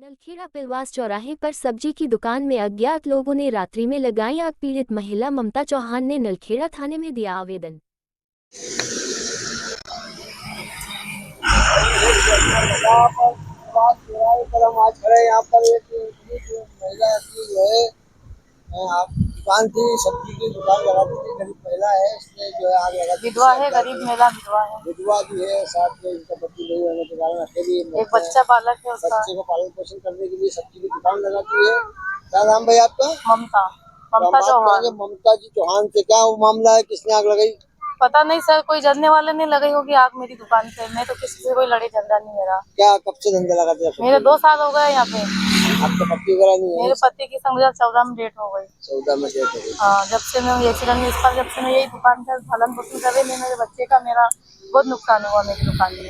नलखेड़ा पिलवास चौराहे पर सब्जी की दुकान में अज्ञात लोगों ने रात्रि में लगाई आग। पीड़ित महिला ममता चौहान ने नलखेड़ा थाने में दिया आवेदन। यहाँ पर एक महिला जो है आप दुकान थी, सब्जी की दुकान लगाती थी। गरीब महिला है, इसने जो है आग लगा दी। विधवा है, गरीब महिला विधवा भी है, साथ में इनका पति नहीं होने के कारण अकेली एक बच्चा बालक है उसका। बच्चे को पालन पोषण करने के लिए सब्जी की दुकान लगाती है। क्या नाम भाई आपका? ममता ममता चौहान। ममता जी चौहान से क्या वो मामला है, किसने आग लगाई? पता नहीं सर, कोई जानने वाले नहीं लगाई होगी आग मेरी दुकान पे। मैं तो किसी से कोई लड़ाई झगड़ा नहीं मेरा। क्या कब से धंधा लगाते हैं? मेरे 2 साल हो गए यहाँ पे। आपका पति वगैरह नहीं है? मेरे पति की सन 2014 में डेट हो गई। 14 में डेट हो गई। हाँ, जब से मैं एक्सीडेंट में, इस पर जब से मैं यही दुकान पर भलन पोषण कर रही, मेरे बच्चे का मेरा बहुत नुकसान हुआ मेरी दुकान में।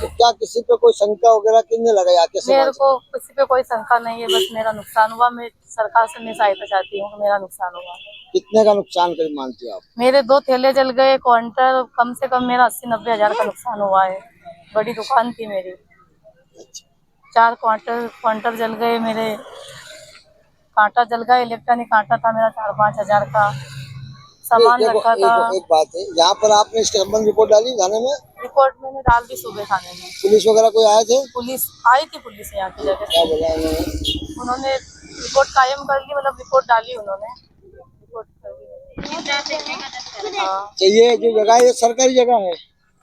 तो क्या किसी पे कोई शंका वगैरह किसने लगाई? मेरे को किसी पे कोई शंका नहीं है, बस मेरा नुकसान हुआ। मैं सरकार से मैं सहायता चाहती हूँ कि मेरा नुकसान हुआ। कितने का नुकसान करीब मानते हो आप? मेरे 2 ठेले जल गए, काउंटर कम से कम मेरा 80-90 हजार का नुकसान हुआ है। बड़ी दुकान थी मेरी। 4 क्वार्टर जल गए मेरे। कांटा जल गया, इलेक्ट्रॉनिक कांटा था मेरा 4-5 हजार का। सामान रखा था। एक बात है, यहाँ पर आपने इसके संबंध रिपोर्ट डाली थाने में? रिपोर्ट मैंने डाल दी सुबह थाने में। पुलिस वगैरह कोई आए थे? पुलिस आई थी, पुलिस यहाँ की जगह। क्या बोला उन्होंने रिपोर्ट कायम कर ली, मतलब रिपोर्ट डाली उन्होंने। रिपोर्ट कर दी। हाँ, ये जो जगह है ये सरकारी जगह है?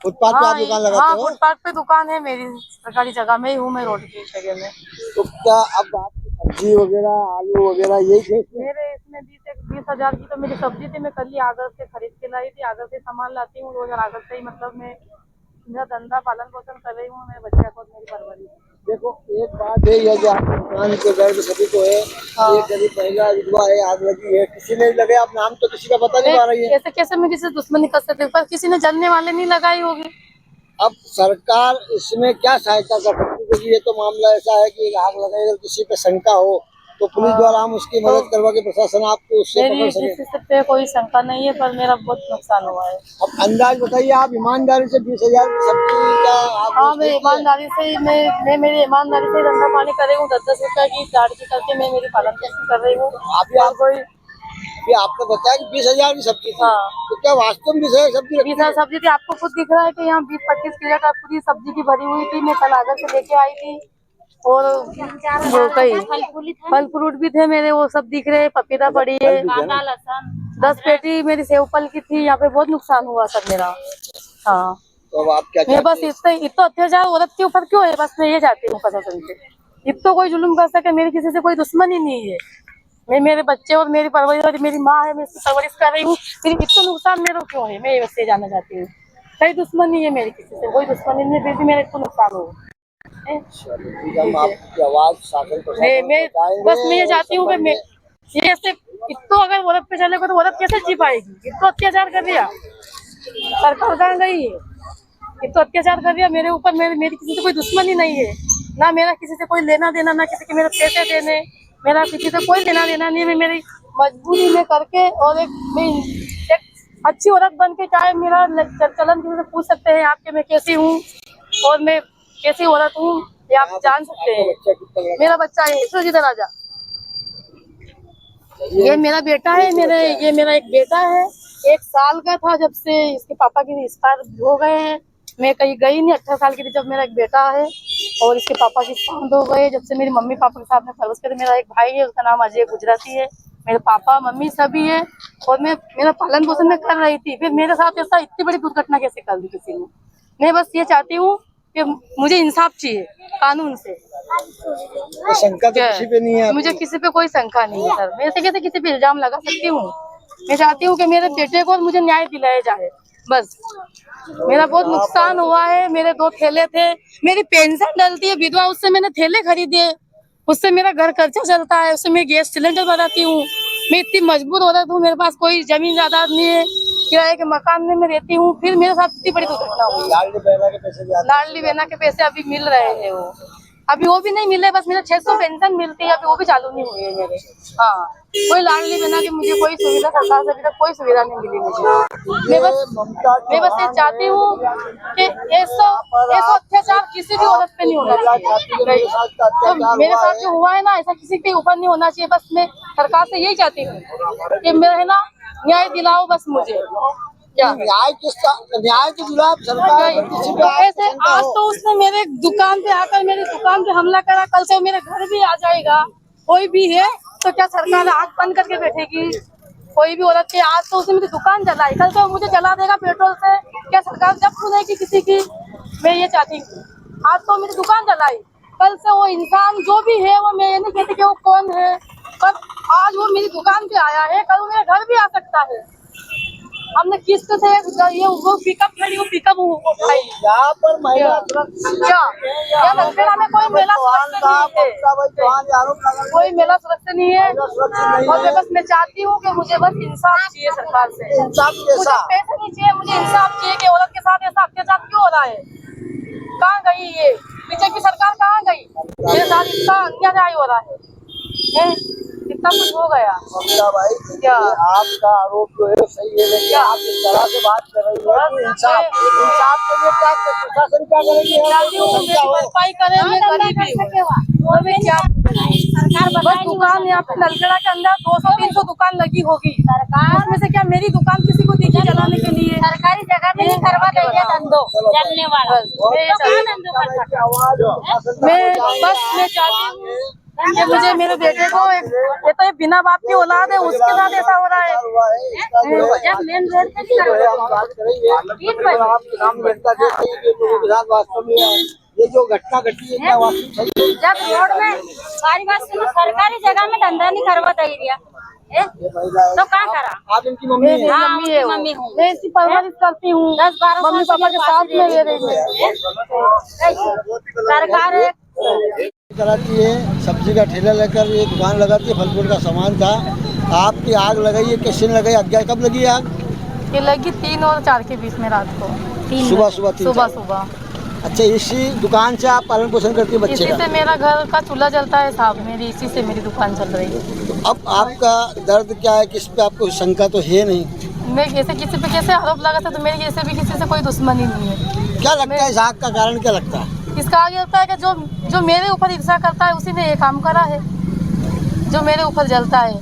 फुटपाथ पे आप दुकान लगाते हो? फुटपाथ पे दुकान है मेरी, सरकारी जगह में ही हूँ मैं, रोड की जगह में। तो क्या अब आपकी सब्जी वगैरह आलू वगैरह यही थे? मेरे इसमें 20 हजार की तो मेरी सब्जी थी। मैं कल ही आगर से खरीद के लाई थी। आगर से सामान लाती हूँ रोज, आगर से ही, मतलब मैं मेरा धंधा पालन पोषण कर रही हूँ। मेरे बच्चे को, मेरी परवरिश। देखो एक बात है, ये जो आपकी दुकान के दर्द सभी को है। हाँ। ये गरीब महिला विधवा है, आग लगी है, किसी ने लगे, आप नाम तो किसी का पता नहीं पा रही है। कैसे कैसे मैं किसी से दुश्मनी कर सकती हूँ, पर किसी ने जानने वाले नहीं लगाई होगी। अब सरकार इसमें क्या सहायता कर सकती है? क्योंकि ये तो मामला ऐसा है कि आग लगाई, अगर किसी पे शंका हो तो पुलिस द्वारा हम उसकी मदद करवा के प्रशासन आपको उससे पकड़ सके। किसी पे कोई शंका नहीं है, पर मेरा बहुत नुकसान हुआ है। अब अंदाज बताइए, आप ईमानदारी से 20,000 की सब्जी का? हाँ, मैं ईमानदारी से, मैं मेरी ईमानदारी से धंधा पानी कर रही हूँ। 10-10 रुपए की गाड़ी करके मैं मेरी पालन पोषण कर रही हूँ। अभी आपने बताया कि 20,000 की सब्जी थी। हाँ। तो क्या वास्तव में 20,000 सब्जी? 20,000 सब्जी थी। आपको खुद दिख रहा है कि यहाँ 20-25 किलो पूरी सब्जी की भरी हुई थी। मैं कल आगर से लेके आई थी। और वो कई फल फ्रूट भी थे मेरे, वो सब दिख रहे हैं। पपीता पड़ी है, 10 पेटी मेरी सेव फल की थी। यहाँ पे बहुत नुकसान हुआ सर मेरा। हाँ, तो अब आप क्या? मैं बस इतना अत्याचार औरत के ऊपर क्यों है, बस मैं ये चाहती हूँ प्रशासन से। इतना कोई जुल्म कर सके, मेरी किसी से कोई दुश्मनी नहीं है। मैं मेरे बच्चे और मेरी परवरिश, और मेरी माँ है, मैं इसकी परवरिश कर रही हूँ। फिर इतना नुकसान मेरे को क्यों है, मैं ये बस ये जानना चाहती हूँ। कोई दुश्मनी नहीं है मेरी, किसी से कोई दुश्मनी नहीं है, फिर भी मेरा इतना नुकसान हो। हम आपकी आवाज शासन मैं बस मैं ये चाहती हूँ कि मैं ये ऐसे इतना अगर औरत पे चलेगा तो औरत कैसे जी पाएगी? इतना अत्याचार कर दिया सरकार, कहाँ गई है? इतना अत्याचार कर दिया मेरे ऊपर। मेरी किसी से कोई दुश्मनी नहीं है, ना मेरा किसी से कोई लेना देना, ना किसी के मेरे पैसे देने, मेरा किसी से कोई लेना देना नहीं है। मैं मेरी मजबूरी में करके, और एक अच्छी औरत बन के, चाहे मेरा चलन किसी से पूछ सकते हैं आपके मैं कैसी हूँ और मैं कैसी औरत हूँ, ये आप जान सकते हैं। मेरा बच्चा है सुरजीत राजा, ये मेरा बेटा है। ये मेरा एक बेटा है, 1 साल का था जब से इसके पापा की एक्सपायर हो गए हैं। मैं कहीं गई नहीं, 18 साल की थी जब मेरा एक बेटा है, और इसके पापा की एक्सपायर हो गए जब से मेरी मम्मी पापा के साथ में परवरिश करे। मेरा एक भाई है, उसका नाम अजय गुजराती है। मेरे पापा मम्मी सभी है, और मैं मेरा पालन पोषण में कर रही थी। फिर मेरे साथ ऐसा इतनी बड़ी दुर्घटना कैसे कर दी किसी ने? मैं बस ये चाहती हूँ कि मुझे इंसाफ चाहिए कानून से। शंका तो किसी पे नहीं है? मुझे किसी पे कोई शंका नहीं है सर। मैं ऐसे कैसे किसी पे इल्जाम लगा सकती हूँ? मैं चाहती हूँ कि मेरे बेटे को मुझे न्याय दिलाया जाए बस। मेरा बहुत नुकसान हुआ है। मेरे 2 ठेले थे, मेरी पेंशन डलती है विधवा, उससे मैंने ठेले खरीदे, उससे मेरा घर खर्चा चलता है, उससे मैं गैस सिलेंडर बनाती हूँ। मैं इतनी मजबूर औरत हूँ, मेरे पास कोई जमीन जायदाद नहीं है, किराए के मकान में मैं रहती हूँ। फिर मेरे साथ इतनी बड़ी दुर्घटना हुई। लाडली बहना के पैसे लाडली बहना के पैसे अभी मिल रहे हैं वो। अभी वो भी नहीं मिले, बस मेरे 600 पेंशन मिलती है, अभी वो भी चालू नहीं हुई है मेरे। हाँ, कोई लाडली बना के मुझे कोई सुविधा सरकार से अभी तक कोई सुविधा नहीं मिली मुझे। मैं बस ये चाहती हूँ कि ऐसा अत्याचार किसी भी औरत पे नहीं होना चाहिए। तो मेरे साथ जो हुआ है ना, ऐसा किसी के ऊपर नहीं होना चाहिए। बस मैं सरकार से यही चाहती हूँ कि मेरे ना न्याय दिलाओ बस मुझे। क्या न्याय तो दिला सरकार, किसी पे ऐसे आज तो उसने मेरे दुकान पे आकर मेरी दुकान पे हमला करा, कल से वो मेरे घर भी आ जाएगा। कोई भी है तो क्या सरकार आँख बंद करके बैठेगी? कोई भी औरत के आज तो उसने मेरी दुकान जलाई, कल से वो मुझे जला देगा पेट्रोल से। क्या सरकार जब सुनेगी किसी की? मैं ये चाहती हूँ। आज तो मेरी दुकान जलाई, कल से वो इंसान जो भी है, वो मैं ये नहीं कहती कि वो कौन है, पर आज वो मेरी दुकान पे आया है, कल वो मेरे घर भी आ सकता है। हमने किस्त से ये वो पिकअप खड़ी, वो पिकअप उठाई। यहाँ पर महिला सुरक्षित क्या लखनऊ में कोई मेला सुरक्षित नहीं है, कोई मेला सुरक्षित नहीं है। और बस मैं चाहती हूँ कि मुझे बस इंसाफ चाहिए सरकार से। मुझे पैसे नहीं चाहिए, मुझे इंसाफ चाहिए कि औरत के साथ ऐसा अत्याचार क्यों हो रहा है? कहाँ गई ये बीजेपी सरकार, कहाँ गई? मेरे साथ इतना अन्याय हो रहा है, कितना कुछ हो गया। ममता भाई, क्या आपका आरोप जो है सही है, लेकिन आप इस तरह से बात कर रही है कि इंसाफ के लिए क्या प्रशासन क्या करेगी? भरपाई करे, मैं गरीबी हूँ, मैं क्या बस दुकान यहाँ पे नलखेड़ा के अंदर 200-300 दुकान लगी होगी सरकार, उसमें से क्या मेरी दुकान किसी को देखी जलाने के लिए? सरकारी जगह में नहीं करवा देंगे धंधो जलने वाला। मैं चाहती हूँ कि मुझे मेरे बेटे को, ये तो बिना बाप की औलाद है, उसके साथ ऐसा हो रहा है। जब मेन रोड पे वास्तव में ये जो घटना घटी है क्या वास्तव सही है? जब रोड में सारी बात सुनो, सरकारी जगह में धंधा नहीं करवा दे दिया तो क्या करा? आप इनकी मम्मी हैं? हाँ, मम्मी हूँ, मैं इसकी परवरिश करती हूँ, 10-12 मम्मी पापा के साथ में रह रही है। सरकार कराती है, सब्जी का ठेला लेकर ये दुकान लगाती है, फल फ्रूट का सामान था। आपकी आग लगाई है, कैसे लगाई? अज्ञात कब लगी आग? ये लगी 3 और 4 के बीच में रात को, सुबह। अच्छा, इसी दुकान से आप पालन पोषण करती है बच्चे इसी का? से मेरा घर का चूल्हा जलता है साहब, मेरी इसी से मेरी दुकान चल रही है। अब आपका दर्द क्या है? किस पे आपको शंका तो है नहीं? मैं कैसे किसी पे कैसे आरोप लगा सकता? तो मेरी ऐसे भी किसी से कोई दुश्मनी नहीं है। क्या लगता है इस आग का कारण क्या लगता है? इसका आगे लगता है कि जो मेरे ऊपर ईर्ष्या करता है उसी ने ये काम करा है, जो मेरे ऊपर जलता है।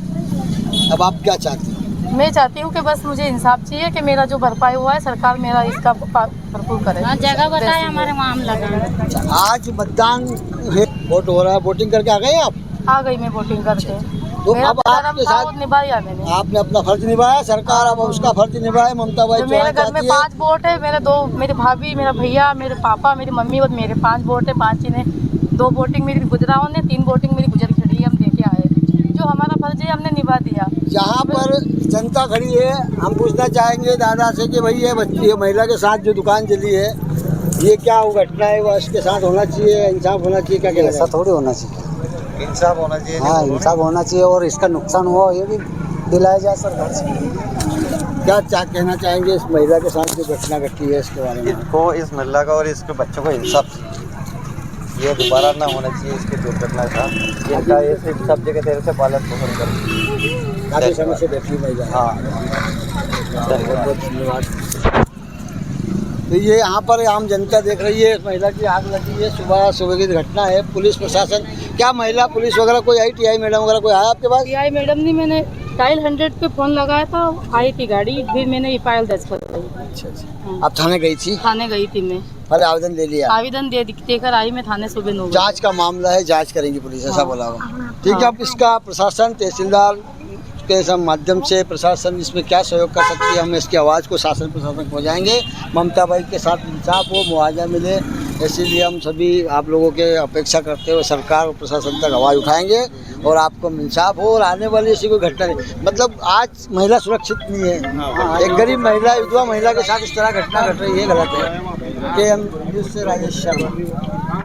अब आप क्या चाहती हैं? मैं चाहती हूँ कि बस मुझे इंसाफ चाहिए कि मेरा जो भरपाई हुआ है सरकार मेरा इसका भरपूर करे। जगह बताए हमारे मामला का। आज मतदान है, वोट हो रहा है, वोटिंग करके आ गए आप? आ गई मैं वोटिंग करके, तो अब आपके साथ निभाया मैंने, आपने अपना फर्ज निभाया, सरकार अब उसका फर्ज निभाए। ममता भाई मेरे घर में 5 वोट है, मेरे भाभी, मेरा भैया, मेरे पापा, मेरी मम्मी और मेरे 5 वोट है। 5 ने 2 वोटिंग मेरी गुजराओं ने, 3 वोटिंग मेरी गुजर खड़ी है। हम देके आए, जो हमारा फर्ज है हमने निभा दिया। जहाँ पर जनता खड़ी है, हम पूछना चाहेंगे दादा से कि भाई ये महिला के साथ जो दुकान चली है, ये क्या घटना है? वो इसके साथ होना चाहिए, इंसाफ होना चाहिए? क्या कहना? ऐसा थोड़ी होना चाहिए, इंसाफ होना चाहिए। हाँ, इंसाफ होना चाहिए, और इसका नुकसान हुआ ये भी दिलाया जाए सरकार से। क्या कहना चाहेंगे इस महिला के साथ जो घटना घटी है इसके बारे में? इसको, इस महिला का और इसके बच्चों को इंसाफ चाहिए, ये दोबारा ना होना चाहिए इसकी दुर्घटना का। इनका ये सब जगह तेरे से पालन पोषण करें, काफी समय से बैठी महिला। हाँ, बहुत बहुत धन्यवाद। तो ये यहाँ पर आम जनता देख रही है, इस महिला की आग लगी है, सुबह की घटना है। पुलिस प्रशासन, क्या महिला पुलिस वगैरह कोई आई? टीआई मैडम वगैरह कोई आया आपके पास? टीआई मैडम नहीं, मैंने डायल 100 पे फोन लगाया था, आई थी गाड़ी, फिर मैंने एफआईआर दर्ज कर दी। अच्छा। आप थाने गई थी? थाने गई थी मैं, पहले आवेदन ले लिया? आवेदन देकर आई मैं थाने सुबह 9 बजे। जांच का मामला है, जांच करेंगी पुलिस, ऐसा बोला हुआ। ठीक है, अब इसका प्रशासन, तहसीलदार के सब माध्यम से प्रशासन इसमें क्या सहयोग कर सकती है, हम इसकी आवाज़ को शासन प्रशासन पहुँचाएंगे। ममता भाई के साथ इंसाफ हो, मुआवजा मिले, इसीलिए हम सभी आप लोगों के अपेक्षा करते हुए सरकार और प्रशासन तक आवाज़ उठाएंगे और आपको इंसाफ हो। और आने वाली ऐसी कोई घटना नहीं, मतलब आज महिला सुरक्षित नहीं है। एक गरीब महिला, विधवा महिला के साथ इस तरह घटना घट रही है, गलत है। के हम न्यूज़ से राजेश शर्मा।